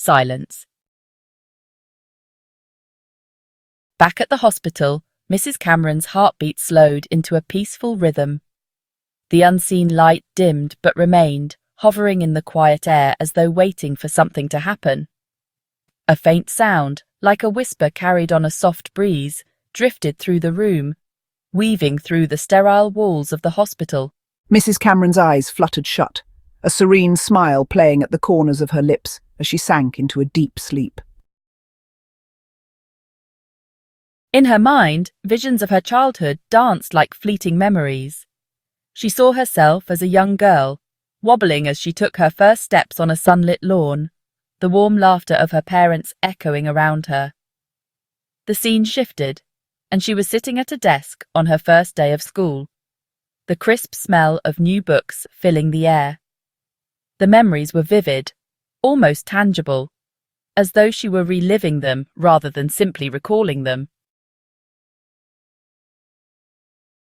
Silence. Back at the hospital, Mrs. Cameron's heartbeat slowed into a peaceful rhythm. The unseen light dimmed but remained, hovering in the quiet air as though waiting for something to happen. A faint sound, like a whisper carried on a soft breeze, drifted through the room, weaving through the sterile walls of the hospital. Mrs. Cameron's eyes fluttered shut, a serene smile playing at the corners of her lips as she sank into a deep sleep. In her mind, visions of her childhood danced like fleeting memories. She saw herself as a young girl, wobbling as she took her first steps on a sunlit lawn, the warm laughter of her parents echoing around her. The scene shifted, and she was sitting at a desk on her first day of school, the crisp smell of new books filling the air. The memories were vivid, almost tangible, as though she were reliving them rather than simply recalling them.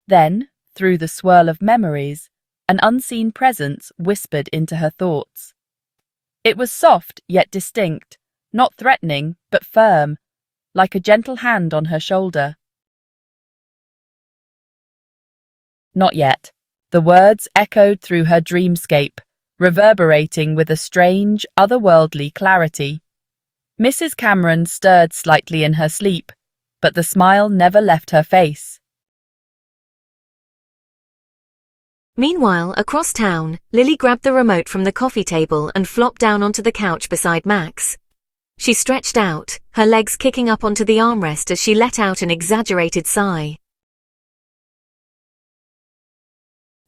Then, through the swirl of memories, an unseen presence whispered into her thoughts. It was soft yet distinct, not threatening but firm, like a gentle hand on her shoulder. Not yet. The words echoed through her dreamscape, reverberating with a strange, otherworldly clarity. Mrs. Cameron stirred slightly in her sleep, but the smile never left her face. Meanwhile, across town, Lily grabbed the remote from the coffee table and flopped down onto the couch beside Max. She stretched out, her legs kicking up onto the armrest as she let out an exaggerated sigh.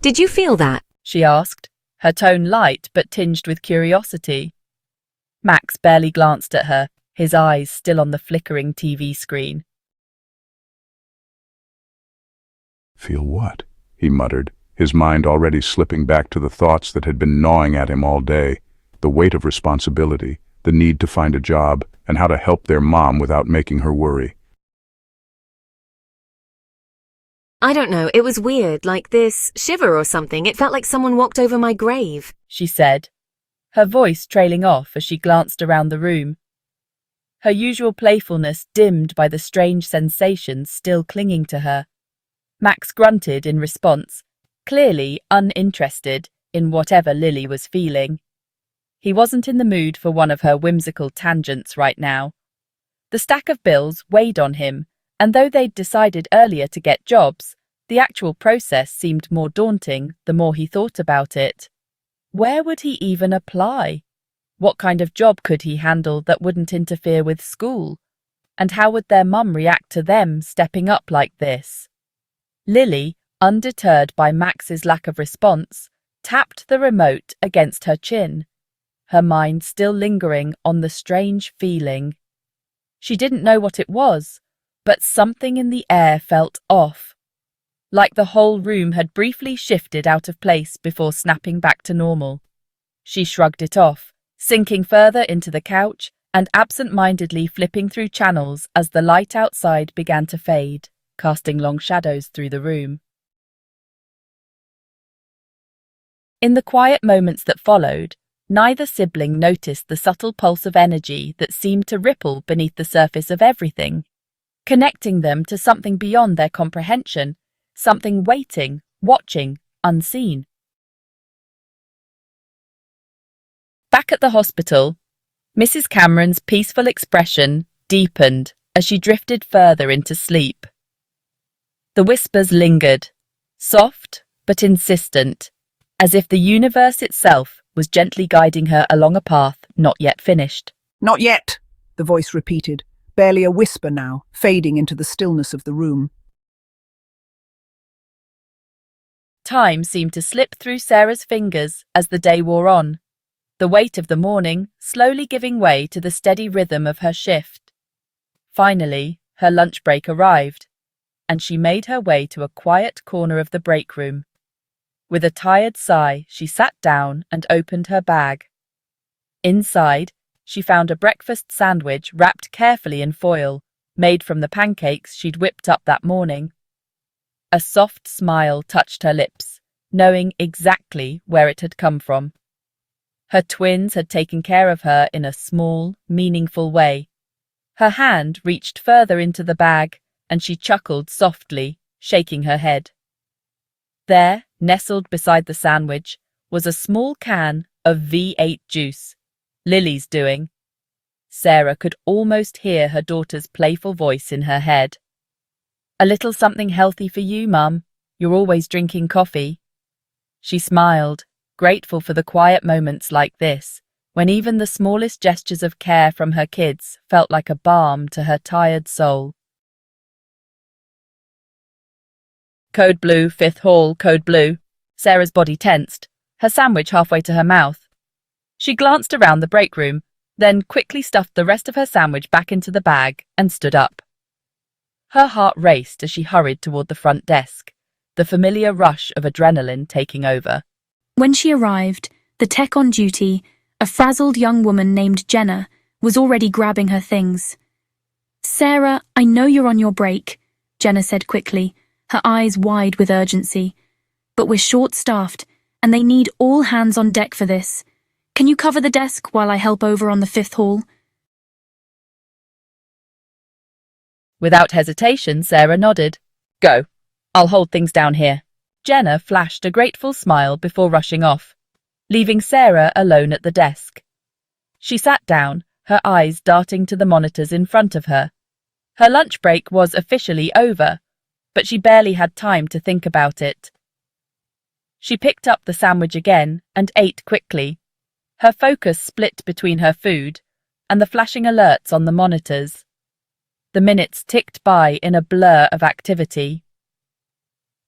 "Did you feel that?" she asked, her tone light but tinged with curiosity. Max barely glanced at her, his eyes still on the flickering TV screen. "Feel what?" he muttered, his mind already slipping back to the thoughts that had been gnawing at him all day, the weight of responsibility, the need to find a job, and how to help their mom without making her worry. "I don't know, it was weird, like this shiver or something. It felt like someone walked over my grave," she said, her voice trailing off as she glanced around the room. Her usual playfulness dimmed by the strange sensations still clinging to her. Max grunted in response, clearly uninterested in whatever Lily was feeling. He wasn't in the mood for one of her whimsical tangents right now. The stack of bills weighed on him, and though they'd decided earlier to get jobs, the actual process seemed more daunting the more he thought about it. Where would he even apply? What kind of job could he handle that wouldn't interfere with school? And how would their mum react to them stepping up like this? Lily, undeterred by Max's lack of response, tapped the remote against her chin, her mind still lingering on the strange feeling. She didn't know what it was, but something in the air felt off, like the whole room had briefly shifted out of place before snapping back to normal. She shrugged it off, sinking further into the couch and absent-mindedly flipping through channels as the light outside began to fade, casting long shadows through the room. In the quiet moments that followed, neither sibling noticed the subtle pulse of energy that seemed to ripple beneath the surface of everything, connecting them to something beyond their comprehension, something waiting, watching, unseen. Back at the hospital, Mrs. Cameron's peaceful expression deepened as she drifted further into sleep. The whispers lingered, soft but insistent, as if the universe itself was gently guiding her along a path not yet finished. "Not yet," the voice repeated, barely a whisper now, fading into the stillness of the room. Time seemed to slip through Sarah's fingers as the day wore on, the weight of the morning slowly giving way to the steady rhythm of her shift. Finally, her lunch break arrived, and she made her way to a quiet corner of the break room. With a tired sigh, she sat down and opened her bag. Inside, she found a breakfast sandwich wrapped carefully in foil, made from the pancakes she'd whipped up that morning. A soft smile touched her lips, knowing exactly where it had come from. Her twins had taken care of her in a small, meaningful way. Her hand reached further into the bag, and she chuckled softly, shaking her head. There, nestled beside the sandwich, was a small can of V8 juice, Lily's doing. Sarah could almost hear her daughter's playful voice in her head. "A little something healthy for you, Mum. You're always drinking coffee." She smiled, grateful for the quiet moments like this, when even the smallest gestures of care from her kids felt like a balm to her tired soul. Code blue, 5th hall, code blue. Sarah's body tensed, her sandwich halfway to her mouth. She glanced around the break room, then quickly stuffed the rest of her sandwich back into the bag and stood up. Her heart raced as she hurried toward the front desk, the familiar rush of adrenaline taking over. When she arrived, the tech on duty, a frazzled young woman named Jenna, was already grabbing her things. "Sarah, I know you're on your break," Jenna said quickly, her eyes wide with urgency. "But we're short-staffed, and they need all hands on deck for this. Can you cover the desk while I help over on the 5th hall?" Without hesitation, Sarah nodded. "Go. I'll hold things down here." Jenna flashed a grateful smile before rushing off, leaving Sarah alone at the desk. She sat down, her eyes darting to the monitors in front of her. Her lunch break was officially over, but she barely had time to think about it. She picked up the sandwich again and ate quickly, her focus split between her food and the flashing alerts on the monitors. The minutes ticked by in a blur of activity.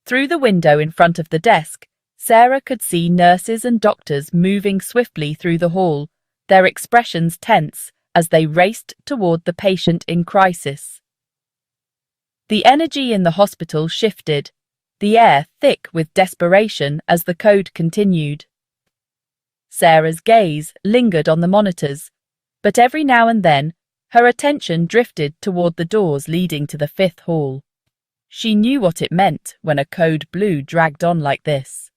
Through the window in front of the desk, Sarah could see nurses and doctors moving swiftly through the hall, their expressions tense as they raced toward the patient in crisis. The energy in the hospital shifted, the air thick with desperation as the code continued. Sarah's gaze lingered on the monitors, but every now and then her attention drifted toward the doors leading to the 5th hall. She knew what it meant when a code blue dragged on like this.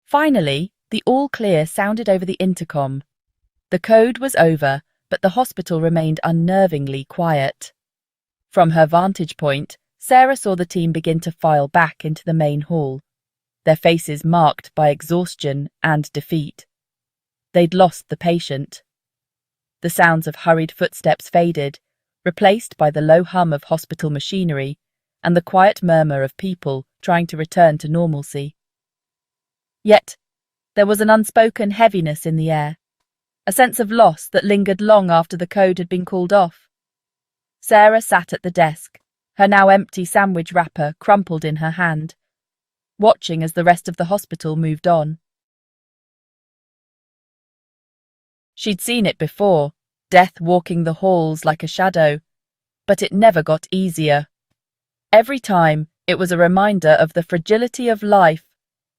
Finally, the all clear sounded over the intercom. The code was over, but the hospital remained unnervingly quiet. From her vantage point, Sarah saw the team begin to file back into the main hall, their faces marked by exhaustion and defeat. They'd lost the patient. The sounds of hurried footsteps faded, replaced by the low hum of hospital machinery and the quiet murmur of people trying to return to normalcy. Yet, there was an unspoken heaviness in the air, a sense of loss that lingered long after the code had been called off. Sarah sat at the desk, her now empty sandwich wrapper crumpled in her hand, watching as the rest of the hospital moved on. She'd seen it before, death walking the halls like a shadow, but it never got easier. Every time, it was a reminder of the fragility of life,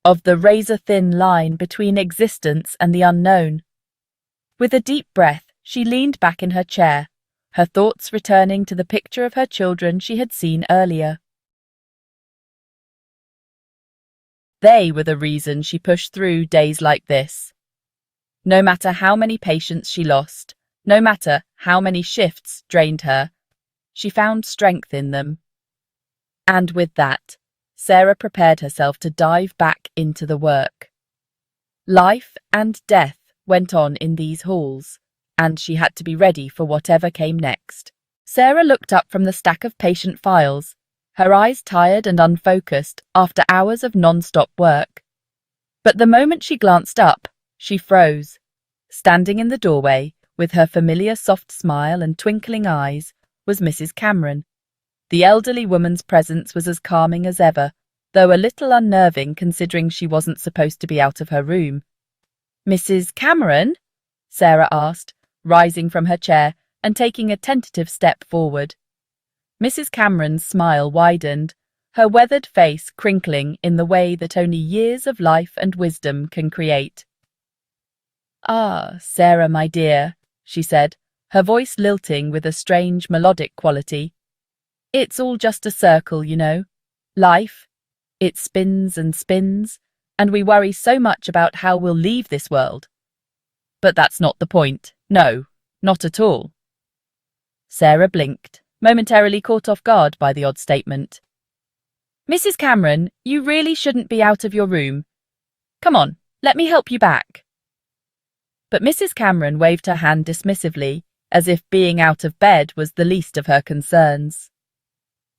of the razor-thin line between existence and the unknown. With a deep breath, she leaned back in her chair, her thoughts returning to the picture of her children she had seen earlier. They were the reason she pushed through days like this. No matter how many patients she lost, no matter how many shifts drained her, she found strength in them. And with that, Sarah prepared herself to dive back into the work. Life and death went on in these halls, and she had to be ready for whatever came next. Sarah looked up from the stack of patient files, her eyes tired and unfocused after hours of non-stop work. But the moment she glanced up, she froze. Standing in the doorway, with her familiar soft smile and twinkling eyes, was Mrs. Cameron. The elderly woman's presence was as calming as ever, though a little unnerving considering she wasn't supposed to be out of her room. "Mrs. Cameron?" Sarah asked, rising from her chair and taking a tentative step forward. Mrs. Cameron's smile widened, her weathered face crinkling in the way that only years of life and wisdom can create. "Ah, Sarah, my dear," she said, her voice lilting with a strange melodic quality. "It's all just a circle, you know. Life. It spins and spins, and we worry so much about how we'll leave this world. But that's not the point. No, not at all. Sarah blinked, momentarily caught off guard by the odd statement. Mrs. Cameron, you really shouldn't be out of your room. Come on, let me help you back. But Mrs. Cameron waved her hand dismissively, as if being out of bed was the least of her concerns.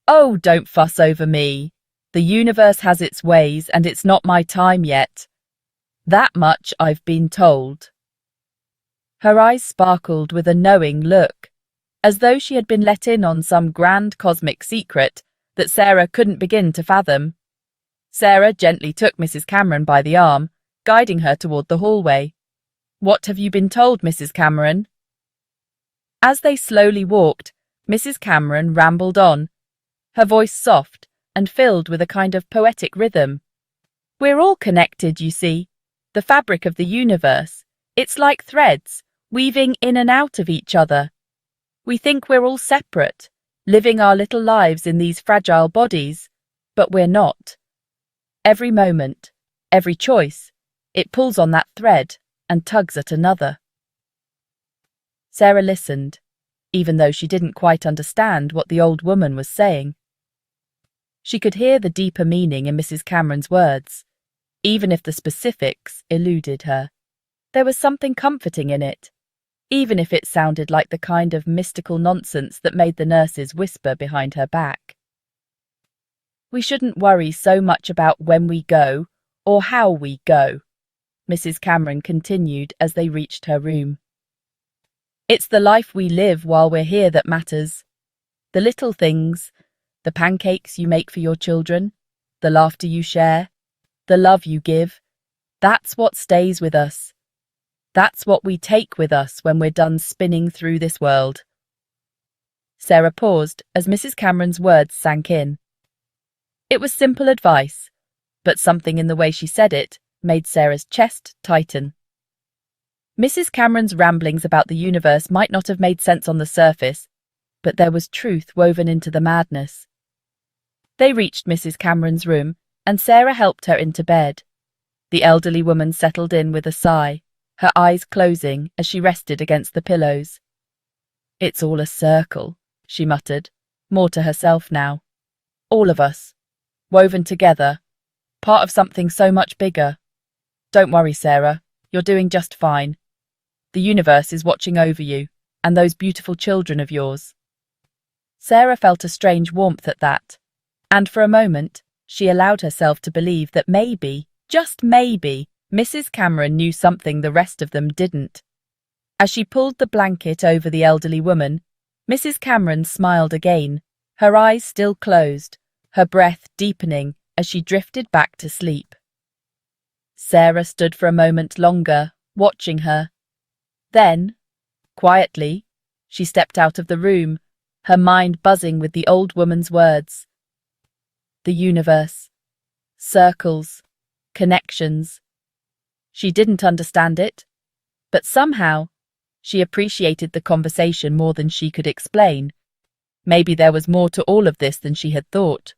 Oh, don't fuss over me. The universe has its ways, and it's not my time yet. That much I've been told. Her eyes sparkled with a knowing look, as though she had been let in on some grand cosmic secret that Sarah couldn't begin to fathom. Sarah gently took Mrs. Cameron by the arm, guiding her toward the hallway. What have you been told, Mrs. Cameron? As they slowly walked, Mrs. Cameron rambled on, her voice soft and filled with a kind of poetic rhythm. We're all connected, you see. The fabric of the universe. It's like threads, weaving in and out of each other. We think we're all separate, living our little lives in these fragile bodies, but we're not. Every moment, every choice, it pulls on that thread and tugs at another. Sarah listened, even though she didn't quite understand what the old woman was saying. She could hear the deeper meaning in Mrs. Cameron's words, even if the specifics eluded her. There was something comforting in it, even if it sounded like the kind of mystical nonsense that made the nurses whisper behind her back. We shouldn't worry so much about when we go or how we go, Mrs. Cameron continued as they reached her room. It's the life we live while we're here that matters. The little things, the pancakes you make for your children, the laughter you share, the love you give, that's what stays with us. That's what we take with us when we're done spinning through this world. Sarah paused as Mrs. Cameron's words sank in. It was simple advice, but something in the way she said it made Sarah's chest tighten. Mrs. Cameron's ramblings about the universe might not have made sense on the surface, but there was truth woven into the madness. They reached Mrs. Cameron's room, and Sarah helped her into bed. The elderly woman settled in with a sigh, her eyes closing as she rested against the pillows. It's all a circle, she muttered, more to herself now. All of us, woven together, part of something so much bigger. Don't worry, Sarah, you're doing just fine. The universe is watching over you, and those beautiful children of yours. Sarah felt a strange warmth at that, and for a moment she allowed herself to believe that maybe, just maybe, Mrs. Cameron knew something the rest of them didn't. As she pulled the blanket over the elderly woman, Mrs. Cameron smiled again, her eyes still closed, her breath deepening as she drifted back to sleep. Sarah stood for a moment longer, watching her. Then, quietly, she stepped out of the room, her mind buzzing with the old woman's words. The universe. Circles. Connections. She didn't understand it, but somehow she appreciated the conversation more than she could explain. Maybe there was more to all of this than she had thought.